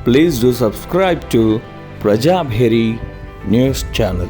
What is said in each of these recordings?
Please do subscribe to Prajabheri News Channel.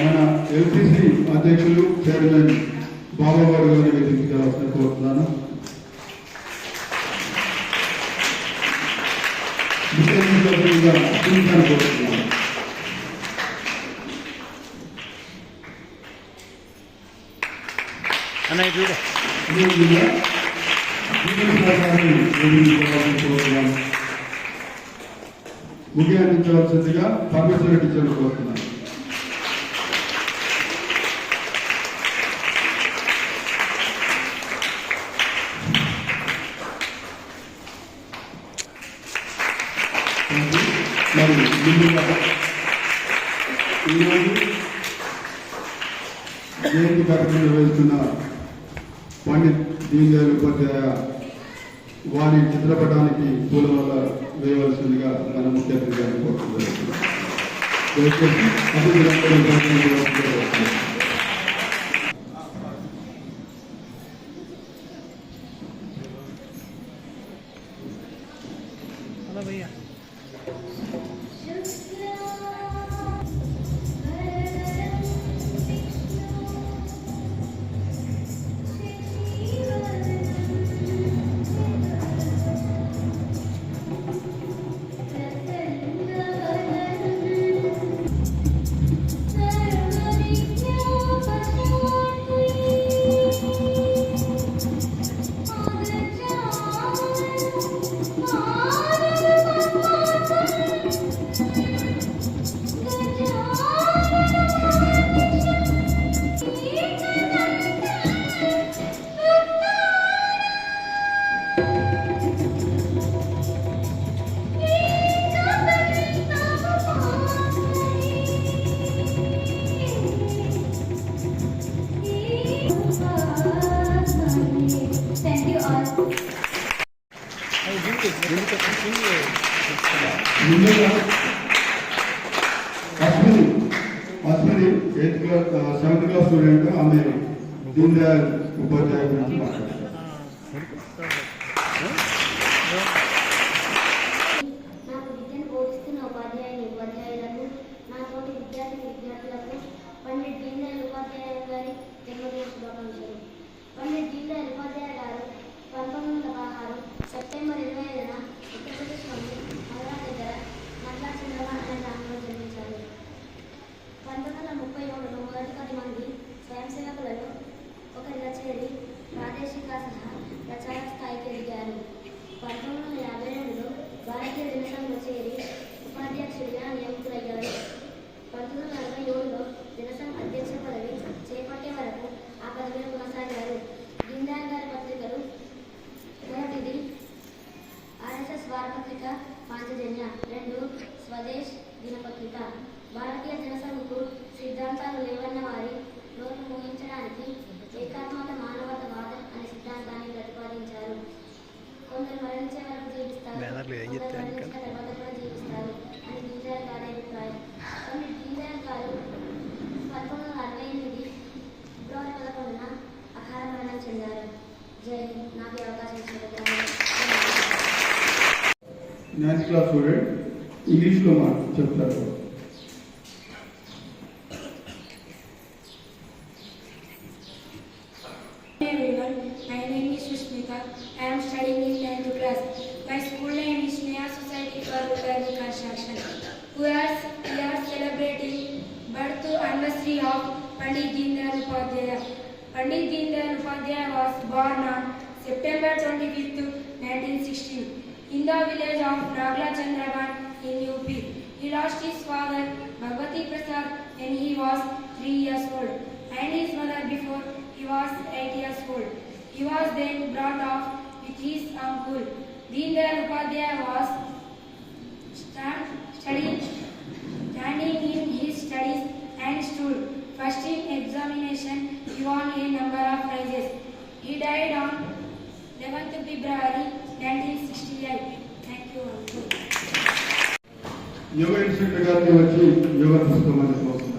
మన LTC అధ్యక్షులు chairman బాబాగారు గారిని వేదికగా కోరుతున్నాను. కోరుతున్నాను. ముఖ్య అందించవలసిందిగా పరమేశ్వర టీచర్లు కోరుతున్నాను. మరి ఈరోజు జయంతి కార్యక్రమం నిర్వహిస్తున్న పండిత్ దీన్ దయాళ్ ఉపాధ్యాయ వారి చిత్రపటానికి పూల వల్ల వేయవలసిందిగా మన ముఖ్య అతిథిగా కోరుతున్నాను. దయచేసి అశ్విని 7th క్లాస్ స్టూడెంట్. ఆమె దీన్ దయాళ్ ఉపాధ్యాయ గురించి మాట్లాడారు. పండిట్ దీన్ దయాళ్ ఉపాధ్యాయ గారి జన్మదిన శుభాకాంక్షలు. పండిట్ దీన్ దయాళ్ ఉపాధ్యాయ గారు 1916 సెప్టెంబర్ 25న ఉత్తరప్రదేశ్లోని మధుర దగ్గర నట్లా చంద్రమా అనే గ్రామంలో జన్మించారు. 1933లో మొదటి 10 మంది స్వయం సేవకులలో ఒకరిగా చేరి ప్రాదేశిక సహా ప్రచార స్థాయికి ఎదిగారు. 1952లో భారతీయ జనసంఘలో చేరి ఉపాధ్యక్షుడిగా నియమితులయ్యారు. 1947లో జనసంఘ్ అధ్యక్ష పదవి చేపట్టే వరకు ఆ పదవిలో కొనసాగారు. దీన్ దయాళ్ గారి పత్రికలు మొదటిది ఆర్ఎస్ఎస్ వారపత్రిక పాంచజన్య, 2 స్వదేశ్ దినపత్రిక. భారతీయ జనసంఘకు సిద్ధాంతాలు లేవన్న వారి నోరు ముగించడానికి ఏకాత్మక మానవతావాద అనే సిద్ధాంతాన్ని ప్రతిపాదించారు. కొందరు మరణించే వరకు జీవిస్తారు, కొందరు మరణించిన తర్వాత కూడా జీవిస్తారు అని దీన్ దయాళ్ గారి అభిప్రాయం. పండిట్ దీన్ దయాళ్ గారు 1968 ఫిబ్రవరి 11న అకాల మరణం చెందారు. జై హింద్. నాకు అవకాశం ఇచ్చినందుకు 9th క్లాస్ స్టూడెంట్ ఇంగ్లీష్లో చెప్తారు. Shikar. I am studying in 10th class. My school name is Sneha Society for Learning Construction. We are celebrating birth anniversary of Pandit Deendayal Upadhyaya. Pandit Deendayal Upadhyaya was born on September 25th, 1916 in the village of Nagla Chandragan in UP. He lost his father Bhagwati Prasad when he was 3 years old and his mother before he was 8 years old. He was then brought up with his uncle. Deendayal Upadhyaya was standing in his studies and stood first in examination. He won a number of prizes. He died on 11th February 1968. Thank you, uncle. Yoga institute గారికి వచ్చి యోగా పుస్తకం కోరుతున్నాను.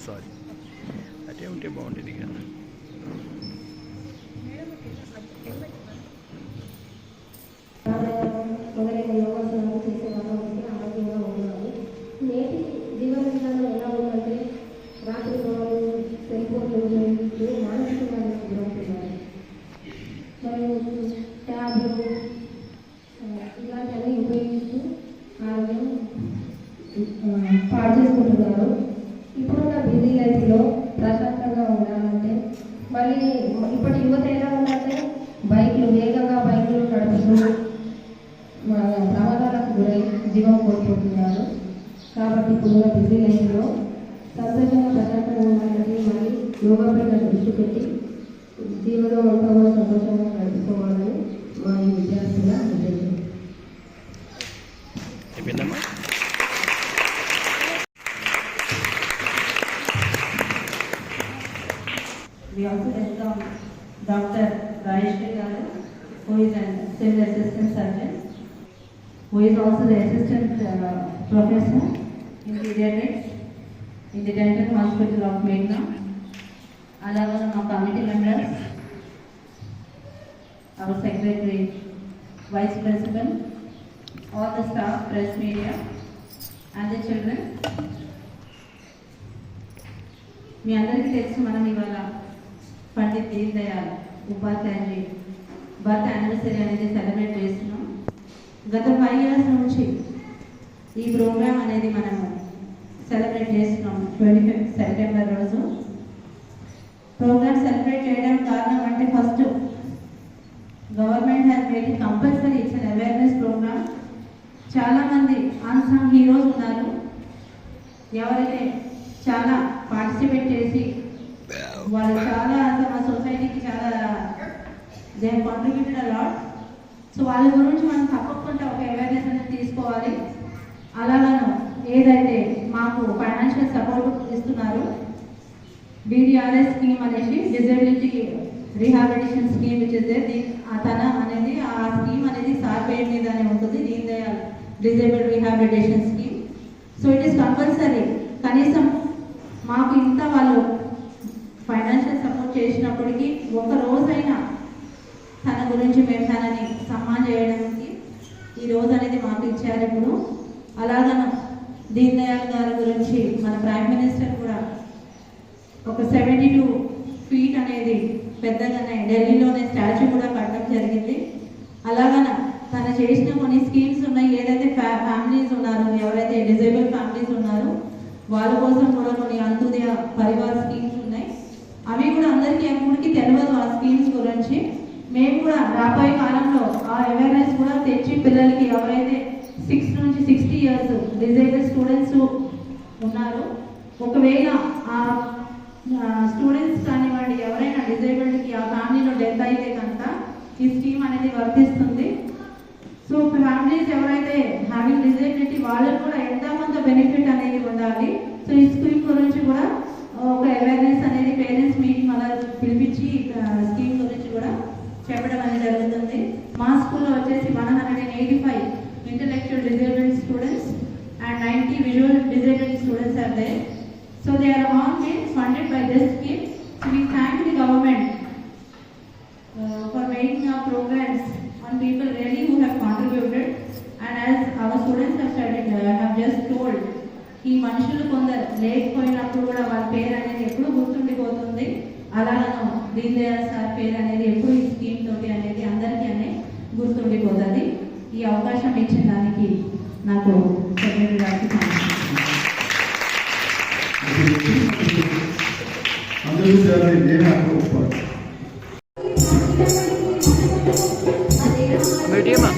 Sorry అదే ఉంటే బాగుండేది కదా. మొదలైన యోగాసనాలు చేసే వాళ్ళకి ఆరోగ్యంగా ఉండాలి. నేటి జీవన విధానం ఎలా ఉందంటే రాత్రి వాళ్ళు సెల్ ఫోన్లు ఉపయోగిస్తూ మానసికంగా గురవుతున్నారు. మరియు ట్యాబ్లు ఇలాంటివన్నీ ఉపయోగిస్తూ ఆరోగ్యం పాడు చేసుకుంటున్నారు. ఇప్పుడున్న బిజీ లైఫ్లో ప్రశాంతంగా ఉండాలంటే మళ్ళీ ఇప్పటి యువత ఎలా ఉందంటే వేగంగా బైకులు నడుపుతూ ప్రమాదాలకు గురై జీవం కోల్పోతున్నారు. కాబట్టి ఇప్పుడున్న బిజీ లైఫ్లో సంతోషంగా ప్రశాంతంగా ఉండాలంటే మళ్ళీ యోగా పైన దృష్టి పెట్టి జీవనం అంతా సంతోషంగా నడుపుకోవాలని మా విద్యార్థుల ఉద్దేశం. We also welcome Dr. Rajeshwari Garu, who is an civil assistant surgeon, who is also the assistant professor in pediatrics in the Dental Hospital of Meghna. Along with our committee members, our secretary, vice principal, all the staff, press media, and the children. మీ అందరికీ తెలుసు మనం ఇవాళ Pandit Deen Dayal Upadhyaya birth anniversary అనేది celebrate చేస్తున్నాం. గత 5 years నుంచి ఈ programme అనేది మనము సెలబ్రేట్ చేస్తున్నాం. 25th September రోజు ప్రోగ్రామ్ సెలబ్రేట్ చేయడం కారణం అంటే first government has made it compulsory. It's an awareness programme. చాలామంది అన్సంగ్ హీరోస్ ఉన్నారు ఎవరైతే చాలా పార్టిసిపేట్ చేసి వాళ్ళు చాలా మా సొసైటీకి చాలా they have contributed a lot. So వాళ్ళ గురించి మనం తప్పకుండా ఒక అవేర్నెస్ అనేది తీసుకోవాలి. అలాగను ఏదైతే మాకు ఫైనాన్షియల్ సపోర్ట్ ఇస్తున్నారు BDRS స్కీమ్ అనేసి డిజబిలిటీ రీహాబిలిటేషన్ స్కీమ్ ఇచ్చేదే తన అనేది ఆ స్కీమ్ అనేది సార్ పేరు మీదనే ఉంటుంది. Deen Dayal disabled rehabilitation scheme. So it is compulsory. కనీసం మాకు ఇంత వాళ్ళు ఫైనాన్షియల్ సపోర్ట్ చేసినప్పటికీ ఒక రోజైనా తన గురించి మేము తనని సన్మానం చేయడానికి ఈ రోజు అనేది మాకు ఇచ్చారు. ఇప్పుడు అలాగను దీన్ దయాళ్ గారి గురించి మన ప్రైమ్ మినిస్టర్ కూడా ఒక 72 feet అనేది పెద్దగానే ఢిల్లీలోనే స్టాచ్యూ కూడా కట్టడం జరిగింది. అలాగన తను చేసిన కొన్ని స్కీమ్స్ ఉన్నాయి. ఏదైతే ఫ్యామిలీస్ ఉన్నారో ఎవరైతే డిజేబుల్ ఫ్యామిలీస్ ఉన్నారో వాళ్ళ కోసం కూడా కొన్ని అంత్యోదయ పరివార్ స్కీమ్స్ ఉన్నాయి. అవి కూడా అందరికీ ఎప్పటికీ తెలియదు ఆ స్కీమ్స్ గురించి. మేము కూడా రాబోయే కాలంలో ఆ అవేర్నెస్ కూడా తెచ్చి పిల్లలకి ఎవరైతే 6 నుంచి 60 years డిజేబుల్ స్టూడెంట్స్ ఉన్నారు, ఒకవేళ ఆ స్టూడెంట్స్ కానివ్వండి ఎవరైనా డిజేబుల్డ్కి ఆ ఫ్యామిలీలో డెత్ అయితే కనుక ఈ స్కీమ్ అనేది వర్తిస్తుంది. సో ఫ్యామిలీస్ ఎవరైతే హ్యావింగ్ డిజేబిలిటీ వాళ్ళకు కూడా ఎంత కొంత బెనిఫిట్ అనేది ఉండాలి. సో ఈ స్కీమ్ గురించి కూడా ఒక అవేర్నెస్ అనేది పేరెంట్స్ మీటింగ్ అలా పిలిపించి స్కీమ్ గురించి కూడా చెప్పడం అనేది జరుగుతుంది. మా స్కూల్లో వచ్చేసి 185 intellectual disabled students and 90 visual disabled students are there. So they are all being funded by this scheme. So we thank the government for making ఈ మనుషులు కొందరు లేకపోయినప్పుడు కూడా వాళ్ళ పేరు అనేది ఎప్పుడు గుర్తుండిపోతుంది. అలాగను దీన్ దయాళ్ సార్ పేరు అనేది ఎప్పుడు ఈ స్కీమ్ తోటి అనేది అందరికీ గుర్తుండిపోతుంది. ఈ అవకాశం ఇచ్చిన దానికి నాకు సెక్రటరీ గారికి మీడియమా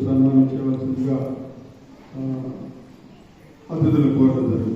సన్మానించవలసిందిగా అతిథులు కోరడం